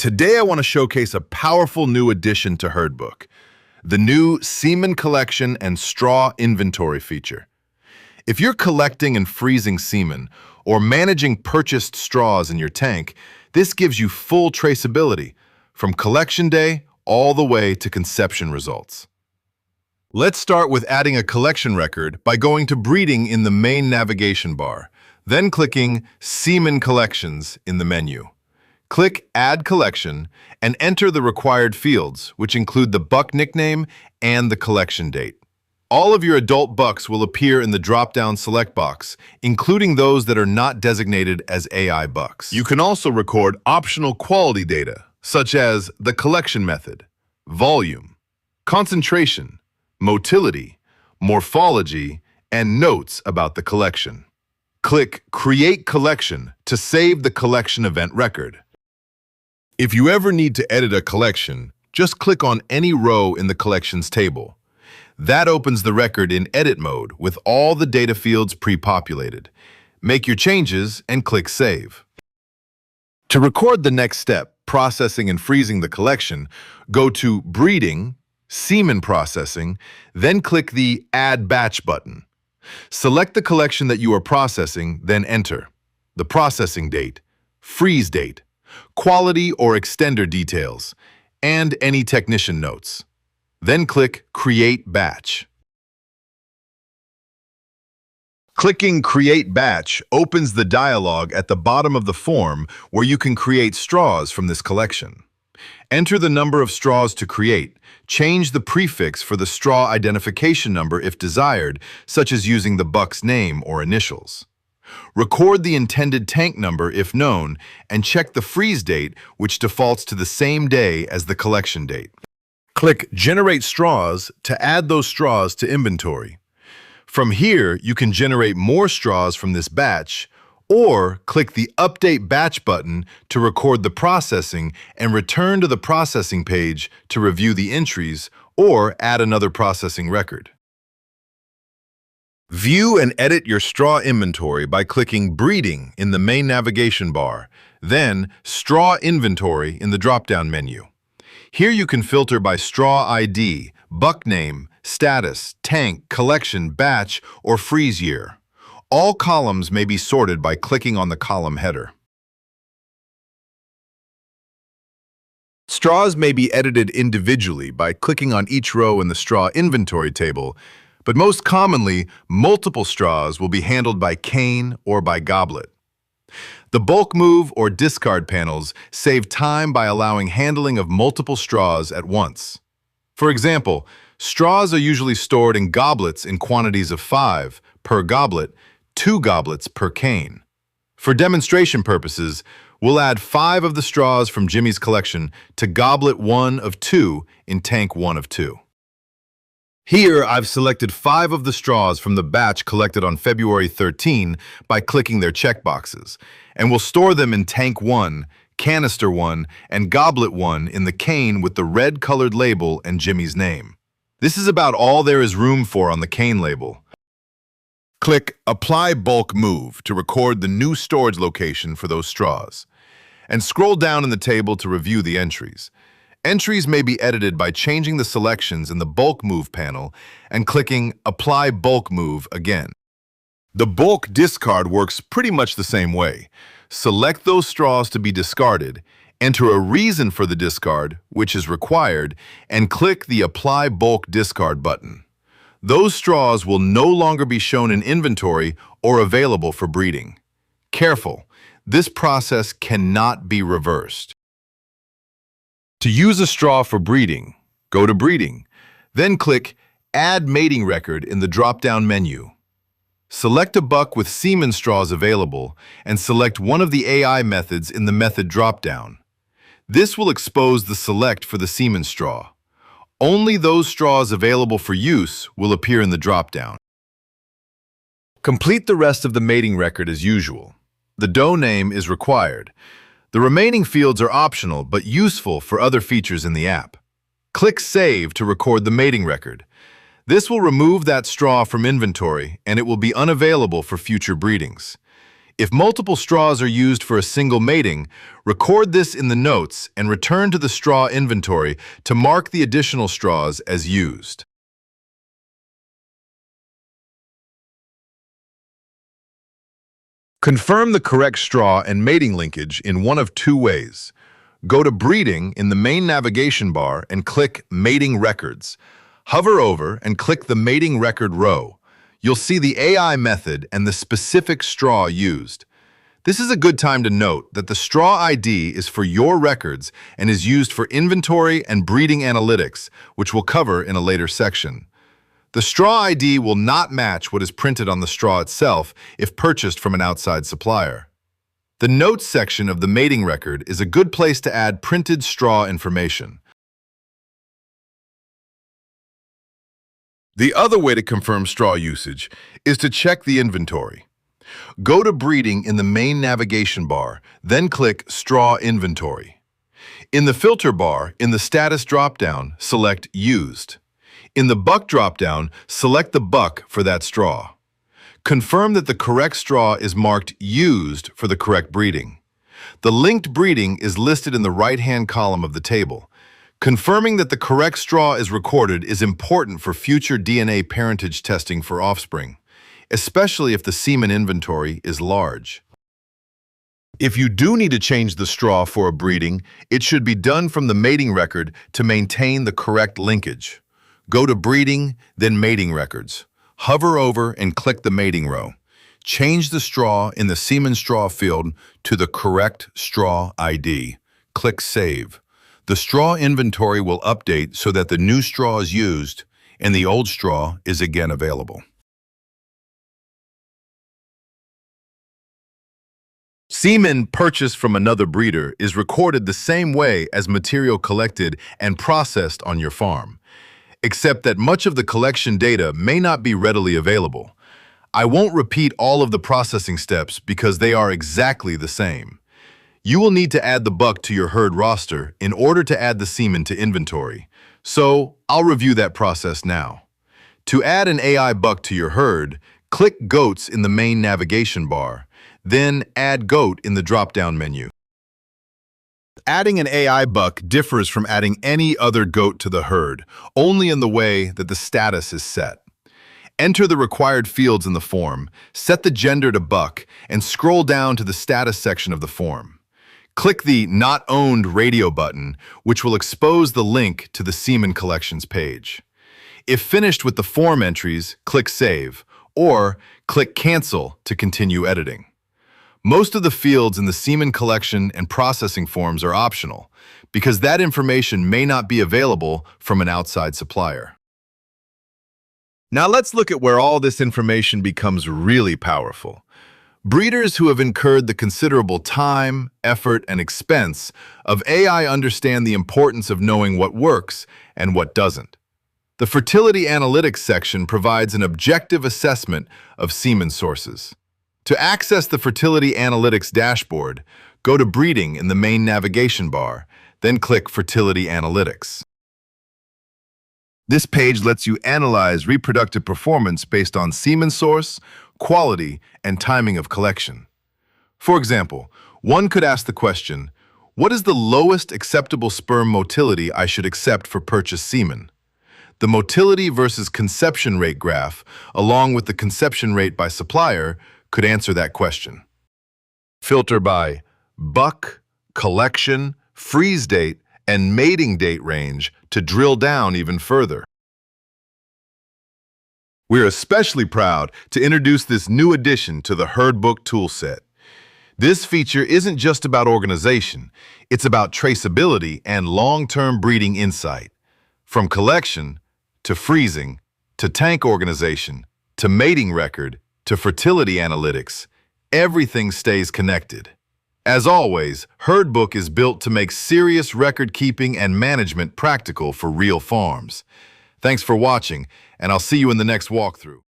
Today I want to showcase a powerful new addition to HerdBook, the new Semen collection and straw inventory feature. If you're collecting and freezing semen or managing purchased straws in your tank, this gives you full traceability from collection day all the way to conception results. Let's start with adding a collection record by going to breeding in the main navigation bar, then clicking Semen Collections in the menu. Click Add Collection and enter the required fields, which include the buck nickname and the collection date. All of your adult bucks will appear in the drop-down select box, including those that are not designated as AI bucks. You can also record optional quality data, such as the collection method, volume, concentration, motility, morphology, and notes about the collection. Click Create Collection to save the collection event record. If you ever need to edit a collection, just click on any row in the collections table. That opens the record in edit mode with all the data fields pre-populated. Make your changes and click Save. To record the next step, processing and freezing the collection, go to Breeding, Semen Processing, then click the Add Batch button. Select the collection that you are processing, then enter the processing date, freeze date, quality or extender details, and any technician notes. Then click Create Batch. Clicking Create Batch opens the dialog at the bottom of the form where you can create straws from this collection. Enter the number of straws to create. Change the prefix for the straw identification number if desired, such as using the buck's name or initials. Record the intended tank number if known, and check the freeze date, which defaults to the same day as the collection date. Click Generate Straws to add those straws to inventory. From here, you can generate more straws from this batch, or click the Update Batch button to record the processing and return to the processing page to review the entries or add another processing record. View and edit your straw inventory by clicking Breeding in the main navigation bar, then Straw Inventory in the drop-down menu. Here you can filter by straw ID, buck name, status, tank, collection, batch, or freeze year. All columns may be sorted by clicking on the column header. Straws may be edited individually by clicking on each row in the straw inventory table, but most commonly, multiple straws will be handled by cane or by goblet. The bulk move or discard panels save time by allowing handling of multiple straws at once. For example, straws are usually stored in goblets in quantities of 5 per goblet, 2 goblets per cane. For demonstration purposes, we'll add 5 of the straws from Jimmy's collection to goblet 1 of 2 in tank 1 of 2. Here, I've selected 5 of the straws from the batch collected on February 13 by clicking their checkboxes, and we'll store them in tank 1, canister 1, and goblet 1 in the cane with the red-colored label and Jimmy's name. This is about all there is room for on the cane label. Click Apply Bulk Move to record the new storage location for those straws, and scroll down in the table to review the entries. Entries may be edited by changing the selections in the Bulk Move panel and clicking Apply Bulk Move again. The bulk discard works pretty much the same way. Select those straws to be discarded, enter a reason for the discard, which is required, and click the Apply Bulk Discard button. Those straws will no longer be shown in inventory or available for breeding. Careful, this process cannot be reversed. To use a straw for breeding, go to Breeding, then click Add Mating Record in the drop-down menu. Select a buck with semen straws available and select one of the AI methods in the method drop-down. This will expose the select for the semen straw. Only those straws available for use will appear in the drop-down. Complete the rest of the mating record as usual. The doe name is required. The remaining fields are optional but useful for other features in the app. Click Save to record the mating record. This will remove that straw from inventory and it will be unavailable for future breedings. If multiple straws are used for a single mating, record this in the notes and return to the straw inventory to mark the additional straws as used. Confirm the correct straw and mating linkage in one of two ways. Go to Breeding in the main navigation bar and click Mating Records. Hover over and click the Mating Record row. You'll see the AI method and the specific straw used. This is a good time to note that the straw ID is for your records and is used for inventory and breeding analytics, which we'll cover in a later section. The straw ID will not match what is printed on the straw itself if purchased from an outside supplier. The Notes section of the mating record is a good place to add printed straw information. The other way to confirm straw usage is to check the inventory. Go to Breeding in the main navigation bar, then click Straw Inventory. In the filter bar, in the Status dropdown, select Used. In the Buck dropdown, select the buck for that straw. Confirm that the correct straw is marked Used for the correct breeding. The linked breeding is listed in the right-hand column of the table. Confirming that the correct straw is recorded is important for future DNA parentage testing for offspring, especially if the semen inventory is large. If you do need to change the straw for a breeding, it should be done from the mating record to maintain the correct linkage. Go to Breeding, then Mating Records. Hover over and click the mating row. Change the straw in the semen straw field to the correct straw ID. Click Save. The straw inventory will update so that the new straw is used and the old straw is again available. Semen purchased from another breeder is recorded the same way as material collected and processed on your farm, except that much of the collection data may not be readily available. I won't repeat all of the processing steps because they are exactly the same. You will need to add the buck to your herd roster in order to add the semen to inventory, so I'll review that process now. To add an AI buck to your herd, click Goats in the main navigation bar, then Add Goat in the drop-down menu. Adding an AI buck differs from adding any other goat to the herd, only in the way that the status is set. Enter the required fields in the form, set the gender to buck, and scroll down to the status section of the form. Click the Not Owned radio button, which will expose the link to the semen collections page. If finished with the form entries, click Save, or click Cancel to continue editing. Most of the fields in the semen collection and processing forms are optional, because that information may not be available from an outside supplier. Now let's look at where all this information becomes really powerful. Breeders who have incurred the considerable time, effort, and expense of AI understand the importance of knowing what works and what doesn't. The Fertility Analytics section provides an objective assessment of semen sources. To access the Fertility Analytics dashboard, go to Breeding in the main navigation bar, then click Fertility Analytics. This page lets you analyze reproductive performance based on semen source, quality, and timing of collection. For example, one could ask the question, what is the lowest acceptable sperm motility I should accept for purchased semen? The motility versus conception rate graph, along with the conception rate by supplier, could answer that question. Filter by buck, collection, freeze date, and mating date range to drill down even further. We're especially proud to introduce this new addition to the HerdBook toolset. This feature isn't just about organization, it's about traceability and long-term breeding insight. From collection, to freezing, to tank organization, to mating record, to fertility analytics, everything stays connected. As always, HerdBook is built to make serious record-keeping and management practical for real farms. Thanks for watching, and I'll see you in the next walkthrough.